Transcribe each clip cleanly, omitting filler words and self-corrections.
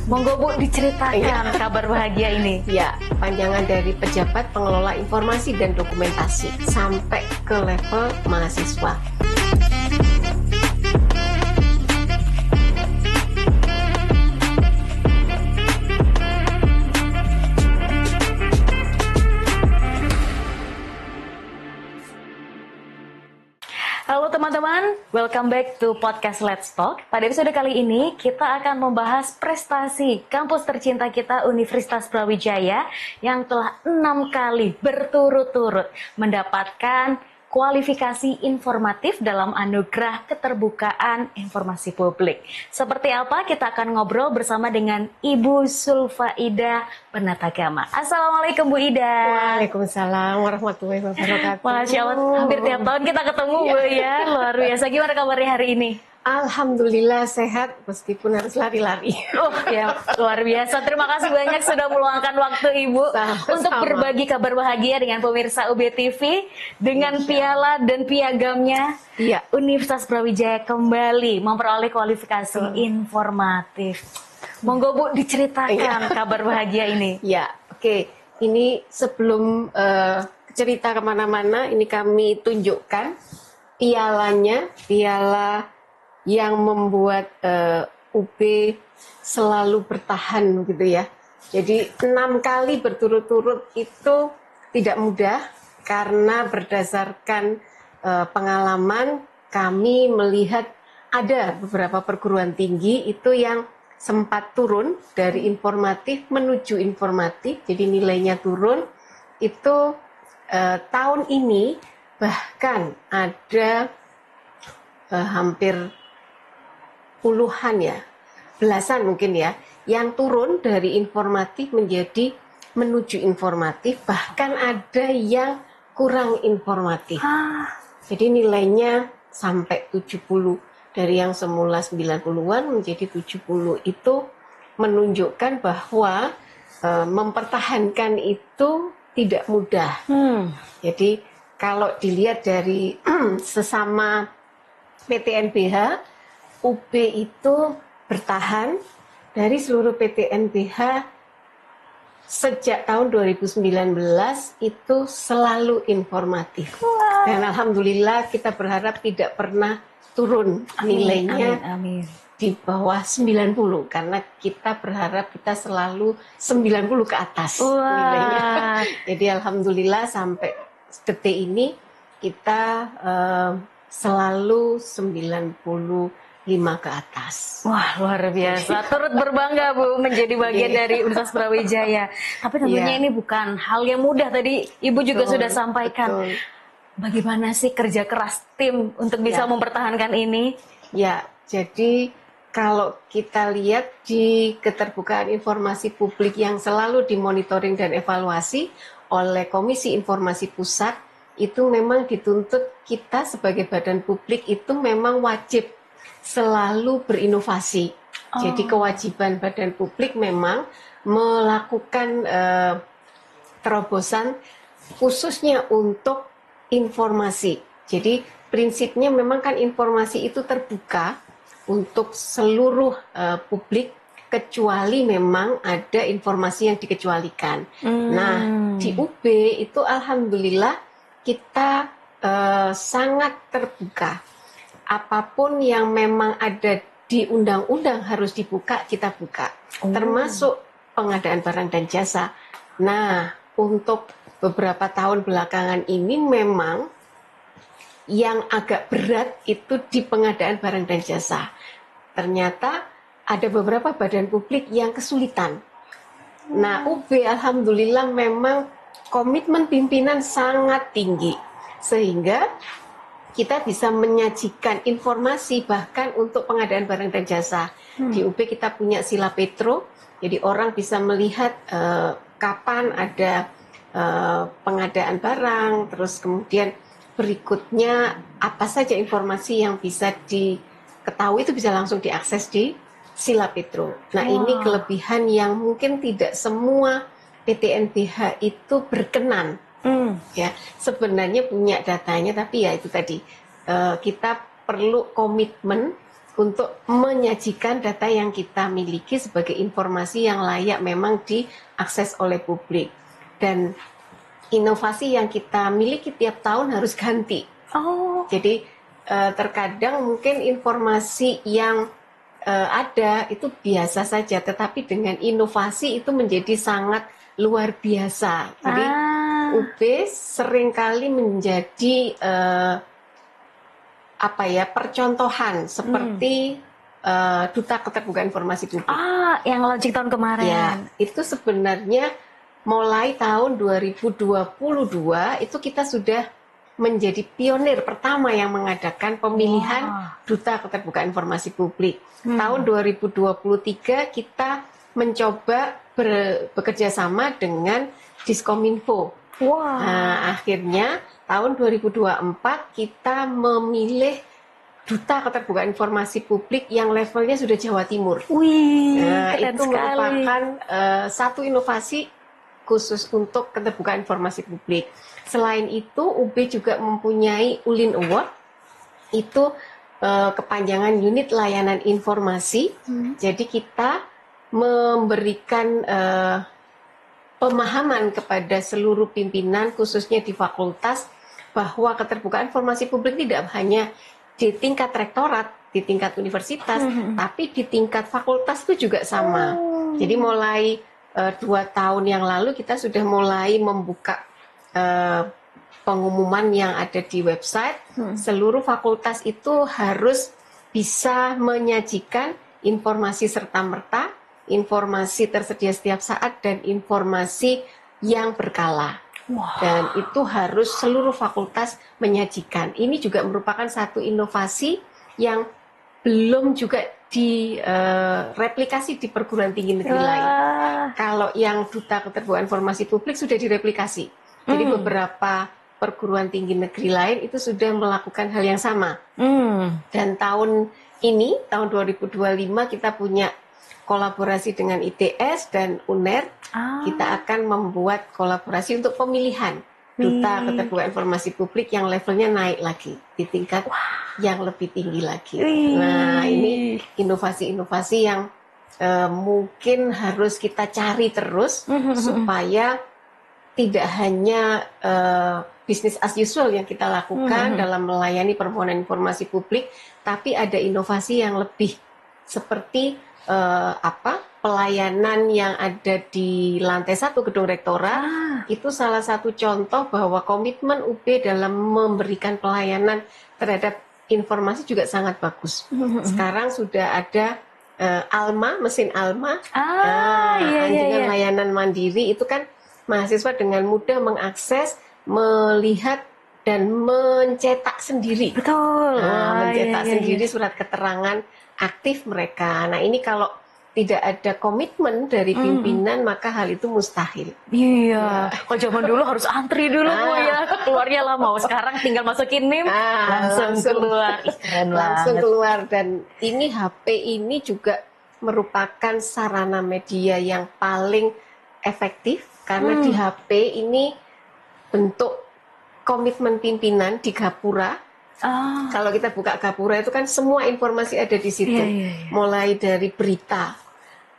Monggo Bu, diceritakan kabar bahagia ini. Ya, panjangan dari pejabat pengelola informasi dan dokumentasi sampai ke level mahasiswa. Halo teman-teman, welcome back to podcast Let's Talk. Pada episode kali ini kita akan membahas prestasi kampus tercinta kita Universitas Brawijaya yang telah 6 kali berturut-turut mendapatkan kualifikasi informatif dalam anugerah keterbukaan informasi publik. Seperti apa? Kita akan ngobrol bersama dengan Ibu Sulfaida Penatagama. Assalamualaikum Bu Ida. Waalaikumsalam warahmatullahi wabarakatuh. Masya Allah, hampir tiap tahun kita ketemu Bu ya. Luar biasa. Gimana kabarnya hari ini? Alhamdulillah sehat meskipun harus lari-lari. Oh ya, luar biasa. Terima kasih banyak sudah meluangkan waktu Ibu untuk berbagi kabar bahagia dengan pemirsa UB TV dengan piala dan piagamnya. Iya. Universitas Brawijaya kembali memperoleh kualifikasi informatif. Monggo Bu, diceritakan kabar bahagia ini. Ya, oke. Ini sebelum cerita kemana-mana, ini kami tunjukkan pialanya, piala yang membuat UB selalu bertahan gitu ya. Jadi 6 kali berturut-turut itu tidak mudah karena berdasarkan pengalaman kami melihat ada beberapa perguruan tinggi itu yang sempat turun dari informatif menuju informatif, jadi nilainya turun. Itu tahun ini bahkan ada hampir puluhan ya, belasan mungkin ya, yang turun dari informatif menjadi menuju informatif, bahkan ada yang kurang informatif. Jadi nilainya sampai 70, dari yang semula 90-an menjadi 70, itu menunjukkan bahwa mempertahankan itu tidak mudah. Jadi kalau dilihat dari sesama PTNBH, UB itu bertahan dari seluruh PTNBH sejak tahun 2019 itu selalu informatif. Dan alhamdulillah kita berharap tidak pernah turun nilainya Amin. di bawah 90 karena kita berharap kita selalu 90 ke atas nilainya. Jadi alhamdulillah sampai detik ini kita selalu 95 ke atas. Wah, luar biasa. Turut berbangga Bu menjadi bagian dari Universitas Brawijaya. Tapi tentunya ini bukan hal yang mudah. Tadi Ibu juga sudah sampaikan. Bagaimana sih kerja keras tim untuk bisa mempertahankan ini? Ya, jadi kalau kita lihat di keterbukaan informasi publik yang selalu dimonitoring dan evaluasi oleh Komisi Informasi Pusat, itu memang dituntut kita sebagai badan publik itu memang wajib selalu berinovasi. Jadi kewajiban badan publik memang melakukan terobosan khususnya untuk informasi. Jadi prinsipnya memang kan informasi itu terbuka untuk seluruh publik kecuali memang ada informasi yang dikecualikan. Nah, di UB itu alhamdulillah kita sangat terbuka. Apapun yang memang ada di undang-undang harus dibuka, kita buka. Termasuk pengadaan barang dan jasa. Nah, untuk beberapa tahun belakangan ini memang yang agak berat itu di pengadaan barang dan jasa. Ternyata ada beberapa badan publik yang kesulitan. Nah, UB alhamdulillah memang komitmen pimpinan sangat tinggi. Sehingga kita bisa menyajikan informasi bahkan untuk pengadaan barang dan jasa. Di UB kita punya Sila Petro, jadi orang bisa melihat kapan ada pengadaan barang, terus kemudian berikutnya apa saja informasi yang bisa diketahui itu bisa langsung diakses di Sila Petro. Nah, ini kelebihan yang mungkin tidak semua PTNBH itu berkenan. Ya, sebenarnya punya datanya, tapi ya itu tadi kita perlu komitmen untuk menyajikan data yang kita miliki sebagai informasi yang layak memang diakses oleh publik. Dan inovasi yang kita miliki tiap tahun harus ganti. Jadi terkadang mungkin informasi yang ada itu biasa saja, tetapi dengan inovasi itu menjadi sangat luar biasa. Jadi UB seringkali menjadi percontohan seperti Duta Keterbukaan Informasi Publik. Yang launching tahun kemarin. Ya, itu sebenarnya mulai tahun 2022 itu kita sudah menjadi pionir pertama yang mengadakan pemilihan Duta Keterbukaan Informasi Publik. Tahun 2023 kita mencoba bekerja sama dengan Diskominfo. Nah, akhirnya tahun 2024 kita memilih Duta Keterbukaan Informasi Publik yang levelnya sudah Jawa Timur. Itu merupakan satu inovasi khusus untuk keterbukaan informasi publik. Selain itu, UB juga mempunyai ULIN Award, itu kepanjangan Unit Layanan Informasi. Jadi kita memberikan pemahaman kepada seluruh pimpinan, khususnya di fakultas, bahwa keterbukaan informasi publik tidak hanya di tingkat rektorat, di tingkat universitas, tapi di tingkat fakultas itu juga sama. Jadi mulai 2 tahun yang lalu kita sudah mulai membuka pengumuman yang ada di website. Seluruh fakultas itu harus bisa menyajikan informasi serta-merta, informasi tersedia setiap saat, dan informasi yang berkala. Dan itu harus seluruh fakultas menyajikan. Ini juga merupakan satu inovasi yang belum juga direplikasi di perguruan tinggi negeri lain. Kalau yang Duta Keterbukaan Informasi Publik sudah direplikasi. Jadi beberapa perguruan tinggi negeri lain itu sudah melakukan hal yang sama. Dan tahun ini, tahun 2025 kita punya kolaborasi dengan ITS dan UNER. Kita akan membuat kolaborasi untuk pemilihan Duta Keterbukaan Informasi Publik yang levelnya naik lagi di tingkat yang lebih tinggi lagi. Nah, ini inovasi-inovasi yang mungkin harus kita cari terus supaya tidak hanya bisnis as usual yang kita lakukan dalam melayani permohonan informasi publik, tapi ada inovasi yang lebih seperti pelayanan yang ada di lantai 1 gedung rektorat. Itu salah satu contoh bahwa komitmen UB dalam memberikan pelayanan terhadap informasi juga sangat bagus. Sekarang sudah ada Alma, mesin Alma, anjungan layanan mandiri. Itu kan mahasiswa dengan mudah mengakses, melihat, dan mencetak sendiri. Mencetak sendiri surat keterangan aktif mereka. Nah, ini kalau tidak ada komitmen dari pimpinan, maka hal itu mustahil. Kalau zaman dulu harus antri dulu Bu ya, keluarnya lama. Sekarang tinggal masukin NIM, langsung keluar. Langsung keluar. Dan ini HP ini juga merupakan sarana media yang paling efektif, karena di HP ini bentuk komitmen pimpinan di Gapura. Kalau kita buka Gapura itu kan semua informasi ada di situ. Mulai dari berita,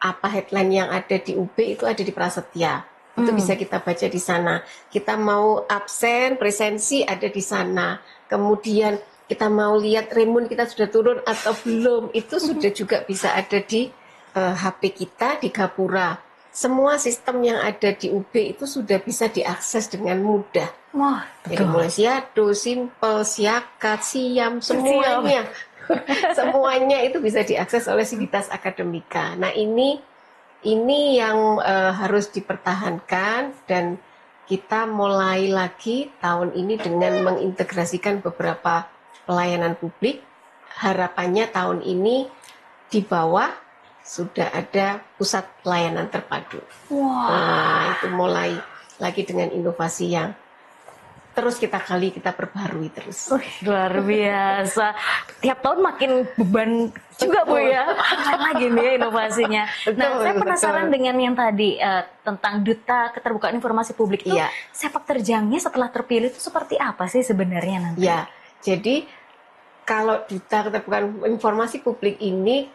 apa headline yang ada di UB itu ada di Prasetya. Itu bisa kita baca di sana. Kita mau absen, presensi ada di sana. Kemudian kita mau lihat remun kita sudah turun atau belum, itu sudah juga bisa ada di HP kita di Gapura. Semua sistem yang ada di UB itu sudah bisa diakses dengan mudah. Jadi mulai Siado, Simpel, Siakat, Siam, semuanya. Semuanya itu bisa diakses oleh Sivitas Akademika. Nah, ini yang harus dipertahankan, dan kita mulai lagi tahun ini dengan mengintegrasikan beberapa pelayanan publik. Harapannya tahun ini di bawah sudah ada pusat layanan terpadu. Nah, itu mulai lagi dengan inovasi yang terus kita perbarui terus. Luar biasa. Tiap tahun makin beban juga Bu ya. Lagi nih ya inovasinya. Saya penasaran dengan yang tadi tentang Duta Keterbukaan Informasi Publik itu. Sepak terjangnya setelah terpilih itu seperti apa sih sebenarnya nanti? Jadi Kalau duta keterbukaan informasi publik ini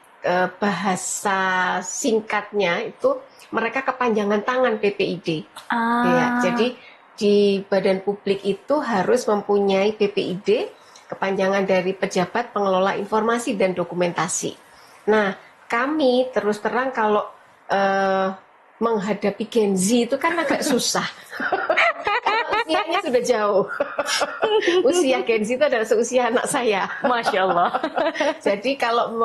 bahasa singkatnya itu mereka kepanjangan tangan PPID. Ya, jadi di badan publik itu harus mempunyai PPID, kepanjangan dari Pejabat Pengelola Informasi dan Dokumentasi. Nah, kami terus terang kalau menghadapi Gen Z itu kan agak susah. Karena usianya sudah jauh. Usia Gen Z itu adalah seusia anak saya. Masya Allah. Jadi kalau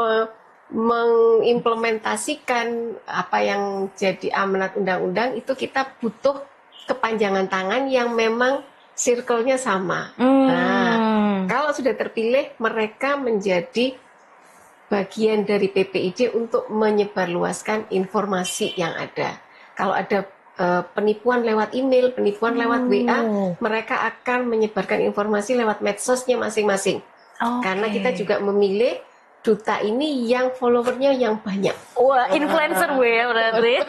mengimplementasikan apa yang jadi amanat undang-undang itu kita butuh kepanjangan tangan yang memang circle-nya sama. Nah, kalau sudah terpilih mereka menjadi bagian dari PPID untuk menyebarluaskan informasi yang ada. Kalau ada penipuan lewat email, penipuan lewat WA, mereka akan menyebarkan informasi lewat medsosnya masing-masing. Karena kita juga memilih duta ini yang followernya yang banyak. Wah, influencer gue ya berarti.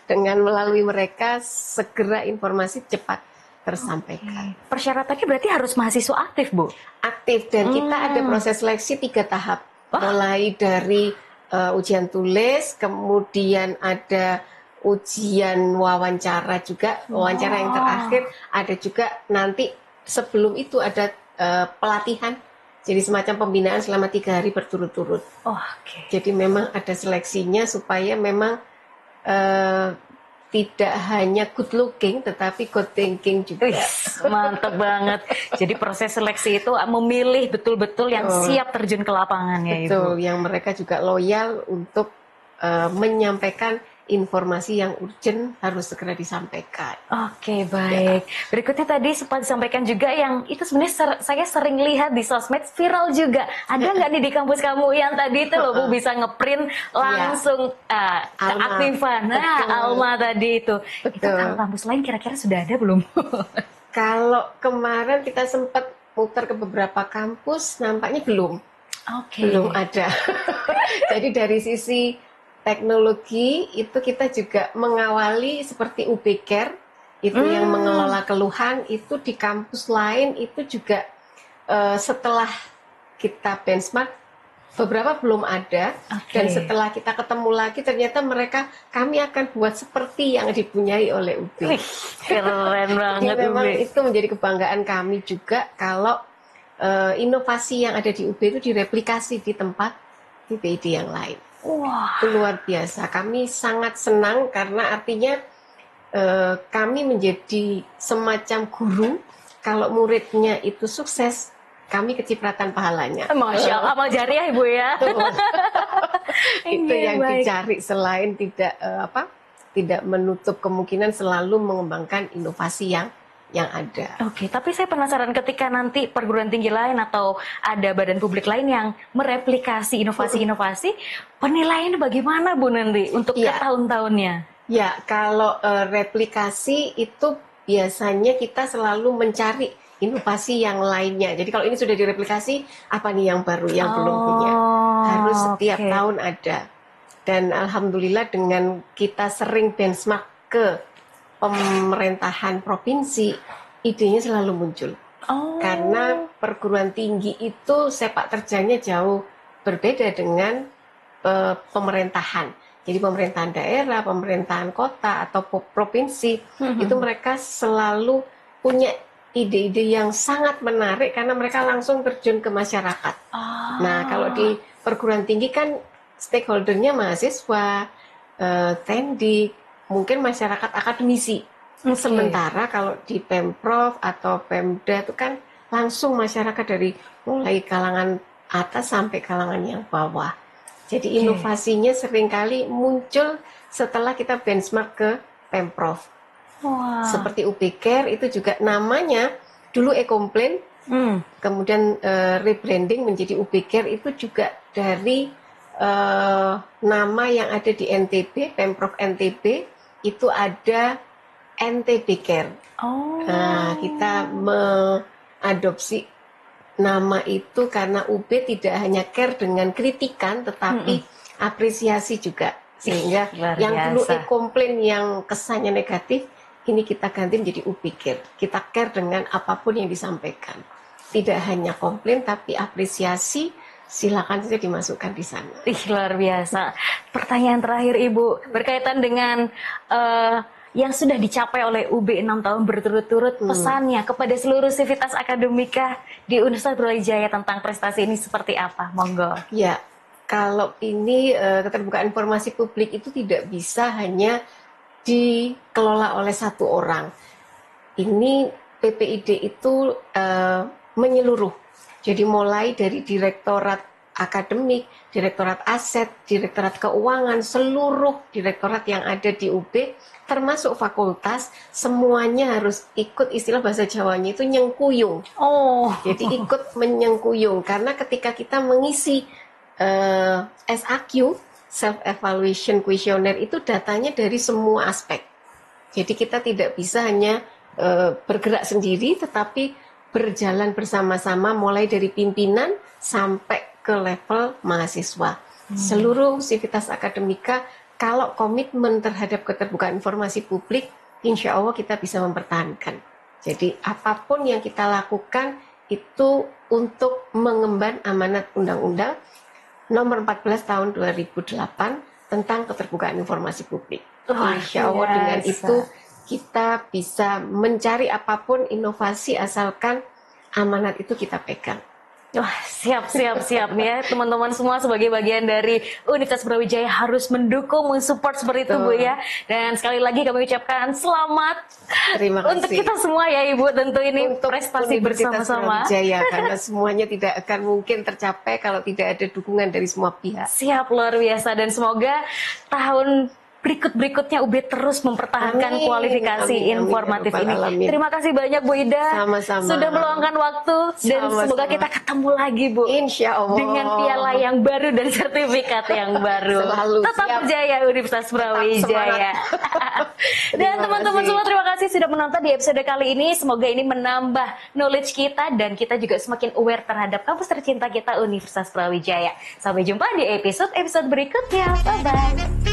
Dengan melalui mereka segera informasi cepat tersampaikan. Persyaratannya berarti harus mahasiswa aktif, Bu? Aktif, dan kita ada proses seleksi 3 tahap. Mulai dari ujian tulis, kemudian ada ujian wawancara juga, wawancara yang terakhir, ada juga nanti sebelum itu ada pelatihan. Jadi semacam pembinaan selama 3 hari berturut-turut. Jadi memang ada seleksinya supaya memang tidak hanya good looking, tetapi good thinking juga. Mantap banget. Jadi proses seleksi itu memilih betul-betul yang siap terjun ke lapangan ya Ibu. Betul, yang mereka juga loyal untuk menyampaikan informasi yang urgent harus segera disampaikan. Oke, baik. Ya. Berikutnya tadi sempat disampaikan juga yang itu sebenarnya saya sering lihat di sosmed viral juga. Ada nggak nih di kampus kamu yang tadi itu loh Bu bisa ngeprint langsung keaktifan. Nah, Alma tadi itu. Betul. Itu kampus lain kira-kira sudah ada belum? Kalau kemarin kita sempat muter ke beberapa kampus, nampaknya belum. Belum ada. Jadi dari sisi teknologi itu kita juga mengawali seperti UB Care itu yang mengelola keluhan, itu di kampus lain itu juga setelah kita benchmark beberapa belum ada, dan setelah kita ketemu lagi ternyata kami akan buat seperti yang dipunyai oleh UB. Keren banget. Jadi memang itu menjadi kebanggaan kami juga kalau inovasi yang ada di UB itu direplikasi di tempat PPID yang lain. Itu luar biasa. Kami sangat senang karena artinya kami menjadi semacam guru. Kalau muridnya itu sukses, kami kecipratan pahalanya. Masya Allah, amal jariah Ibu ya. Itu yang dicari, selain tidak menutup kemungkinan selalu mengembangkan inovasi yang ada. Tapi saya penasaran ketika nanti perguruan tinggi lain atau ada badan publik lain yang mereplikasi inovasi-inovasi, penilaiannya bagaimana Bu nanti untuk ke tahun-tahunnya? Ya, kalau replikasi itu biasanya kita selalu mencari inovasi yang lainnya. Jadi kalau ini sudah direplikasi, apa nih yang baru yang belum punya? Harus setiap tahun ada. Dan alhamdulillah dengan kita sering benchmark ke pemerintahan provinsi, idenya selalu muncul. Karena perguruan tinggi itu sepak terjangnya jauh berbeda dengan pemerintahan. Jadi pemerintahan daerah, pemerintahan kota atau provinsi itu mereka selalu punya ide-ide yang sangat menarik karena mereka langsung terjun ke masyarakat. Nah, kalau di perguruan tinggi kan stakeholdernya mahasiswa, tendik, mungkin masyarakat akademisi. Sementara kalau di Pemprov atau Pemda itu kan langsung masyarakat dari mulai kalangan atas sampai kalangan yang bawah. Jadi inovasinya seringkali muncul setelah kita benchmark ke Pemprov. Seperti UB Care itu juga namanya dulu e-complain, kemudian rebranding menjadi UB Care itu juga dari nama yang ada di NTB, Pemprov NTB, itu ada NTB Care. Nah, kita mengadopsi nama itu karena UB tidak hanya care dengan kritikan, tetapi apresiasi juga. Sehingga yang dulu e-complain yang kesannya negatif, ini kita ganti menjadi UB Care. Kita care dengan apapun yang disampaikan. tidak hanya komplain tapi apresiasi, silakan saja dimasukkan di sana. Ih, luar biasa. Pertanyaan terakhir Ibu, berkaitan dengan yang sudah dicapai oleh UB 6 tahun berturut-turut, pesannya kepada seluruh sivitas akademika di Universitas Brawijaya tentang prestasi ini seperti apa? Monggo. Ya, kalau ini keterbukaan informasi publik itu tidak bisa hanya dikelola oleh satu orang. Ini PPID itu menyeluruh. Jadi mulai dari direktorat akademik, direktorat aset, direktorat keuangan, seluruh direktorat yang ada di UB, termasuk fakultas, semuanya harus ikut, istilah bahasa Jawanya itu nyengkuyung. Oh, Jadi ikut menyengkuyung, karena ketika kita mengisi SAQ, Self Evaluation Questionnaire, itu datanya dari semua aspek. Jadi kita tidak bisa hanya bergerak sendiri, tetapi berjalan bersama-sama mulai dari pimpinan sampai ke level mahasiswa. Seluruh sivitas akademika kalau komitmen terhadap keterbukaan informasi publik, insya Allah kita bisa mempertahankan. Jadi apapun yang kita lakukan itu untuk mengemban amanat Undang-Undang Nomor 14 Tahun 2008 tentang keterbukaan informasi publik. Insya Allah dengan itu kita bisa mencari apapun inovasi asalkan amanat itu kita pegang. Wah, siap nih ya teman-teman semua, sebagai bagian dari Universitas Brawijaya harus mendukung, mensupport seperti itu Bu ya. Dan sekali lagi kami ucapkan selamat Terima kasih untuk kita semua ya Ibu, tentu ini untuk prestasi bersama-sama. Brawijaya, karena semuanya tidak akan mungkin tercapai kalau tidak ada dukungan dari semua pihak. Siap, luar biasa, dan semoga tahun berikutnya UB terus mempertahankan kualifikasi informatif ini. Terima kasih banyak Bu Ida. Sama-sama. Sudah meluangkan waktu dan semoga kita ketemu lagi Bu. Insya Allah. Dengan piala yang baru dan sertifikat yang baru. Selalu tetap siap. Berjaya Universitas Brawijaya. Dan teman-teman semua, terima kasih sudah menonton di episode kali ini. Semoga ini menambah knowledge kita dan kita juga semakin aware terhadap kampus tercinta kita Universitas Brawijaya. Sampai jumpa di episode berikutnya. Bye-bye.